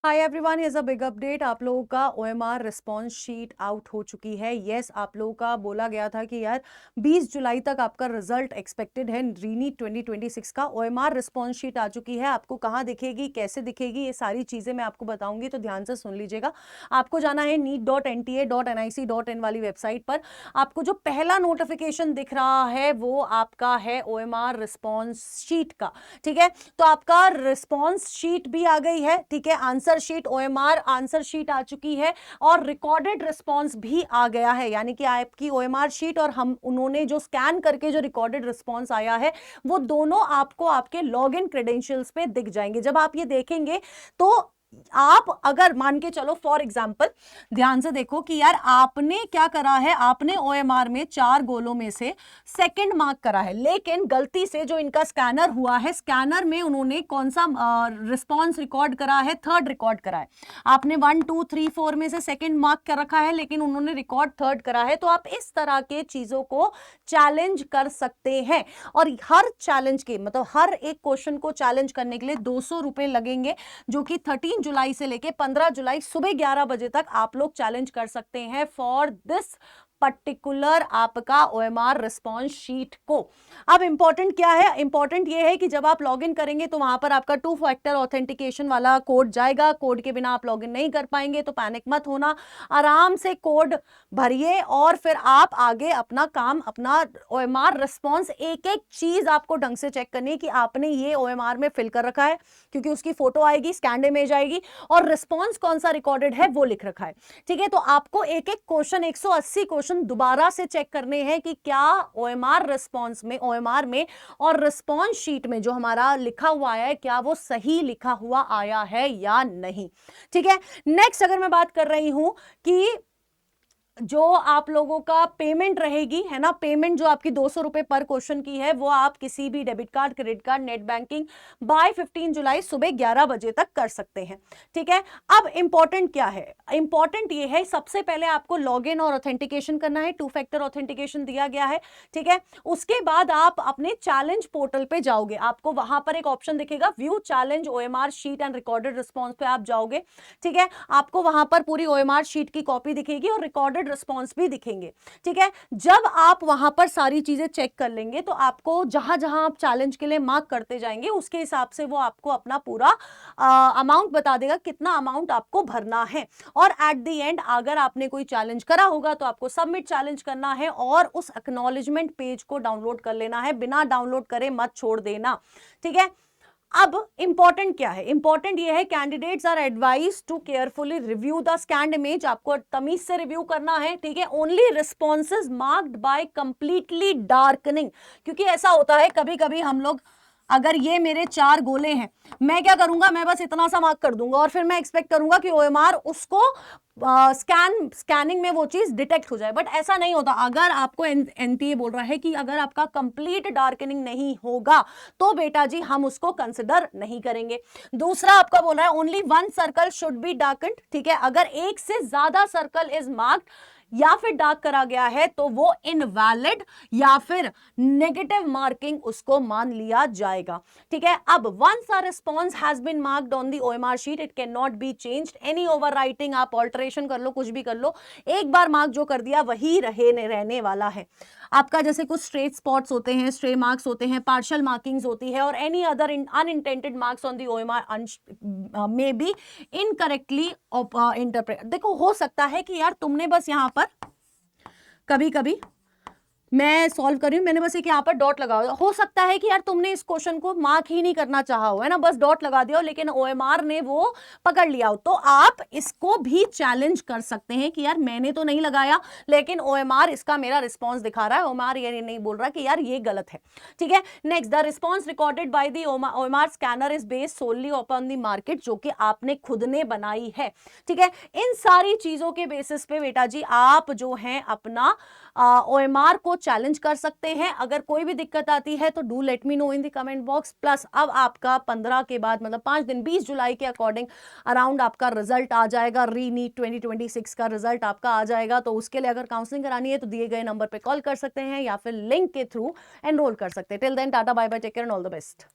Hi everyone, here's a big update. आप लोगों का ओएमआर रिस्पांस शीट आउट हो चुकी है। यस, आप लोगों का बोला गया था कि यार 20 जुलाई तक आपका रिजल्ट एक्सपेक्टेड है। रीनी 2026 का ओएमआर रिस्पांस शीट आ चुकी है। आपको कहाँ दिखेगी, कैसे दिखेगी, ये सारी चीज़ें मैं आपको बताऊंगी, तो ध्यान से सुन लीजिएगा। आपको जाना है neet.nta.nic.in वाली वेबसाइट पर। आपको जो पहला नोटिफिकेशन दिख रहा है वो आपका है ओएमआर रिस्पांस शीट का। ठीक है, तो आपका रिस्पांस शीट भी आ गई है। ठीक है, answer sheet, OMR answer sheet आ चुकी है और रिकॉर्डेड रिस्पांस भी आ गया है। यानी कि आपकी ओएमआर शीट और हम उन्होंने जो स्कैन करके जो रिकॉर्डेड रिस्पांस आया है वो दोनों आपको आपके लॉगिन क्रेडेंशियल्स पे दिख जाएंगे। जब आप ये देखेंगे तो आप अगर मान के चलो, फॉर एग्जाम्पल ध्यान से देखो कि यार आपने क्या करा है, आपने ओएमआर में 4 गोलों में से सेकंड मार्क करा है, लेकिन गलती से जो इनका स्कैनर हुआ है, स्कैनर में उन्होंने कौन सा रिस्पांस रिकॉर्ड करा है, थर्ड रिकॉर्ड करा है। आपने 1 2 3 4 में से सेकंड मार्क कर रखा है, लेकिन उन्होंने रिकॉर्ड थर्ड करा है। तो आप इस तरह के चीजों को चैलेंज कर सकते हैं और हर चैलेंज के मतलब हर एक क्वेश्चन को चैलेंज करने के लिए 200 रुपए लगेंगे, जो कि 13 जुलाई से लेके 15 जुलाई सुबह 11 बजे तक आप लोग चैलेंज कर सकते हैं फॉर दिस पर्टिकुलर आपका ओएमआर रिस्पांस शीट को। अब इंपॉर्टेंट क्या है, इंपॉर्टेंट ये है कि जब आप लॉगिन करेंगे तो वहां पर आपका 2 फैक्टर ऑथेंटिकेशन वाला कोड जाएगा। कोड के बिना आप लॉगिन नहीं कर पाएंगे, तो पैनिक मत होना, आराम से कोड भरिए और फिर आप आगे अपना काम, अपना ओएमआर रिस्पांस, एक एक चीज आपको ढंग से चेक करनी है कि आपने ये ओएमआर में फिल कर रखा है, क्योंकि उसकी फोटो आएगी, स्कैन इमेज आएगी और रिस्पांस कौन सा रिकॉर्डेड है वो लिख रखा है। ठीक है, तो आपको एक एक क्वेश्चन, 180 क्वेश्चन दोबारा से चेक करने हैं कि क्या ओएमआर रिस्पांस में, ओएमआर में और रिस्पांस शीट में जो हमारा लिखा हुआ है, क्या वो सही लिखा हुआ आया है या नहीं। ठीक है, नेक्स्ट अगर मैं बात कर रही हूं कि जो आप लोगों का पेमेंट रहेगी, है ना, पेमेंट जो आपकी 200 रुपए पर क्वेश्चन की है, वो आप किसी भी debit card, credit card, net banking by 15 जुलाई सुबह 11 बजे तक कर सकते हैं। ठीक है, अब इंपॉर्टेंट क्या है, इंपॉर्टेंट ये है, सबसे पहले आपको लॉगिन और ऑथेंटिकेशन करना है, 2 फैक्टर ऑथेंटिकेशन दिया गया है। ठीक है, उसके बाद आप अपने चैलेंज पोर्टल पे जाओगे, आपको वहां पर एक ऑप्शन दिखेगा view challenge OMR sheet and recorded response पे आप जाओगे। ठीक है, आपको वहां पर पूरी ओएमआर शीट की कॉपी दिखेगी और रिकॉर्डेड रिस्पांस भी दिखेंगे। ठीक है, जब आप वहां पर सारी चीजें चेक कर लेंगे तो आपको जहां जहां आप चैलेंज के लिए मार्क करते जाएंगे उसके हिसाब से वो आपको अपना पूरा अमाउंट बता देगा, कितना अमाउंट आपको भरना है। और एट द एंड अगर आपने कोई चैलेंज करा होगा तो आपको सबमिट चैलेंज करना है और उस एक्नॉलेजमेंट पेज को डाउनलोड कर लेना है, बिना डाउनलोड करे मत छोड़ देना। ठीक है, अब इंपॉर्टेंट क्या है, इंपॉर्टेंट ये है candidates are advise to carefully review the scanned image, आपको तमीज से रिव्यू करना है। ठीक है, only responses marked by completely darkening, क्योंकि ऐसा होता है कभी कभी हम लोग, अगर ये मेरे 4 गोले हैं, मैं क्या करूंगा, मैं बस इतना सा मार्क कर दूंगा और फिर मैं एक्सपेक्ट करूंगा कि ओएमआर उसको स्कैनिंग में वो चीज डिटेक्ट हो जाए, बट ऐसा नहीं होता। अगर आपको एनटीए बोल रहा है कि अगर आपका कंप्लीट डार्कनिंग नहीं होगा तो बेटा जी हम उसको कंसिडर नहीं करेंगे। दूसरा आपका बोल रहा है ओनली 1 सर्कल शुड बी डार्कन्ड। ठीक है, अगर एक से ज्यादा सर्कल इज मार्क्ड या फिर डार्क करा गया है तो वो इनवैलिड या फिर नेगेटिव मार्किंग उसको मान लिया जाएगा। ठीक है, अब once a response has been marked on the OMR sheet it can not be changed, any overwriting, आप ऑल्टरेशन कर लो, कुछ भी कर लो, एक बार मार्क जो कर दिया वही रहने वाला है आपका। जैसे कुछ स्ट्रेट स्पॉट्स होते हैं, स्ट्रे मार्क्स होते हैं, पार्शियल मार्किंग्स होती है और any other unintended marks on the OMR may be incorrectly interpret. देखो, हो सकता है कि यार तुमने बस यहां पर कभी कभी मैं सॉल्व कर रही हूं, मैंने बस एक यहाँ पर डॉट लगा दिया, हो सकता है कि यार तुमने इस क्वेश्चन को मार्क ही नहीं करना चाहा हो, है ना, बस डॉट लगा दिया हो, लेकिन ओएमआर ने वो पकड़ लिया हो, तो आप इसको भी चैलेंज कर सकते हैं कि यार मैंने तो नहीं लगाया, लेकिन ओएमआर इसका मेरा रिस्पॉन्स दिखा रहा है, ओएमआर ये नहीं बोल रहा कि यार ये गलत है। ठीक है, next, the response recorded by the OMR scanner is based solely upon the market, जो कि आपने खुद ने बनाई है। ठीक है, इन सारी चीजों के बेसिस पे बेटा जी आप जो है अपना ओएमआर को चैलेंज कर सकते हैं। अगर कोई भी दिक्कत आती है तो do let me know in the comment box. Plus अब आपका 15 के बाद मतलब 5 दिन 20 जुलाई के अकॉर्डिंग अराउंड आपका रिजल्ट आ जाएगा, रीनीट 2026 का रिजल्ट आपका आ जाएगा। तो उसके लिए अगर काउंसलिंग करानी है तो दिए गए नंबर पे कॉल कर सकते हैं या फिर लिंक के थ्रू एनरोल कर सकते हैं। Till then tata bye bye, take care and all the best.